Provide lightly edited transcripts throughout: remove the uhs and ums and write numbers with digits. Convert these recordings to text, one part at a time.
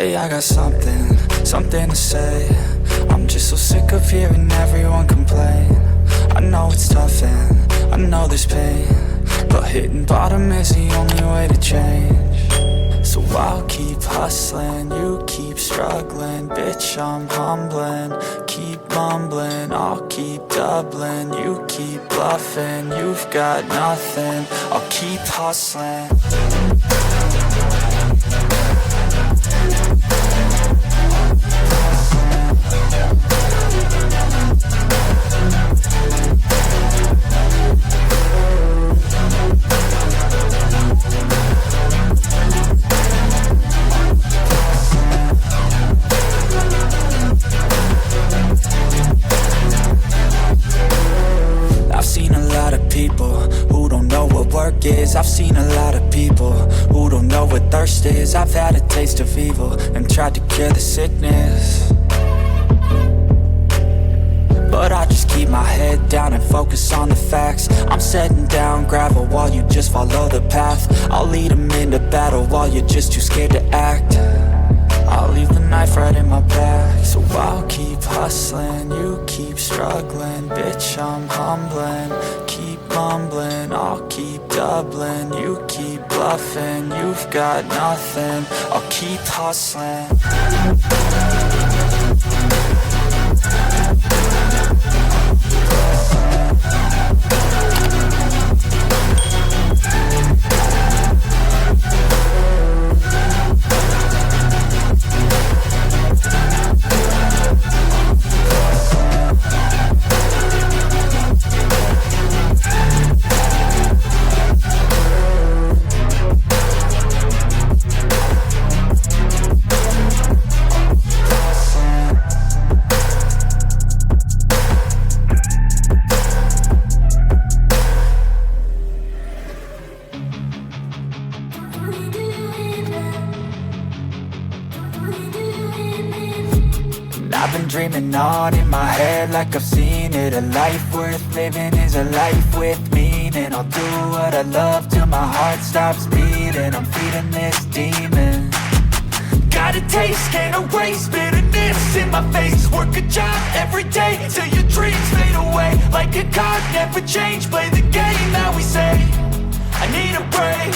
Hey, I got something to say. I'm just so sick of hearing everyone complain. I know it's tough and I know there's pain, but hitting bottom is the only way to change. So I'll keep hustling, you keep struggling. Bitch, I'm humbling, keep mumbling. I'll keep doubling, you keep bluffing. You've got nothing, I'll keep hustling. I've seen a lot of people who don't know what thirst is. I've had a taste of evil and tried to cure the sickness, but I just keep my head down and focus on the facts. I'm setting down gravel while you just follow the path. I'll lead them into battle while you're just too scared to act. I'll leave the knife right in my back. So I'll keep hustling, you keep struggling. Bitch, I'm humbling, keep mumbling. I'll keep doubling, you keep bluffing. You've got nothing, I'll keep hustling. I've been dreaming on in my head like I've seen it. A life worth living is a life with meaning. I'll do what I love till my heart stops beating. I'm feeding this demon. Got a taste, can't erase bitterness in my face. Work a job every day till your dreams fade away. Like a card, never change, play the game that we say. I need a break.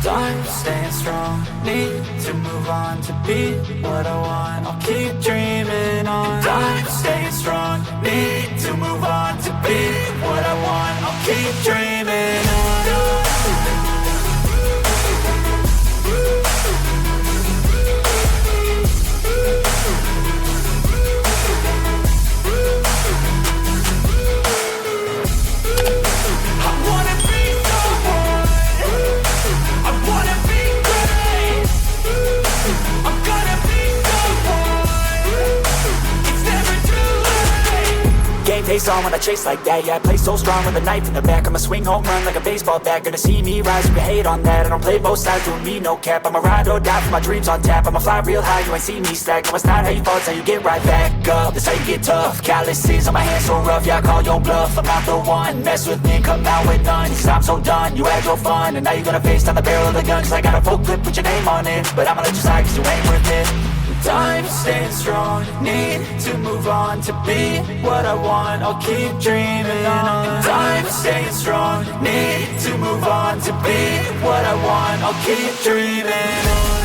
I'm staying strong, need to move on to be what I want. I'll keep dreaming on. I'm staying strong, need to move on to be what I want. I'll keep dreaming on. Face on when I chase like that, yeah, I play so strong with a knife in the back. I'ma swing home run like a baseball bat. Gonna see me rise, you can hate on that. I don't play both sides, doing me no cap. I'ma ride or die for my dreams on tap. I'ma fly real high, you ain't see me slack. No, it's not how you fall, it's how you get right back up. That's how you get tough, calluses on my hands so rough. Yeah, I call your bluff, I'm not the one. Mess with me, come out with none. Cause I'm so done, you had your fun. And now you're gonna face down the barrel of the gun. Cause I got a full clip with your name on it. But I'ma let you slide cause you ain't worth it. I'm staying strong, need to move on to be what I want. I'll keep dreaming on. I'm staying strong, need to move on to be what I want. I'll keep dreaming on.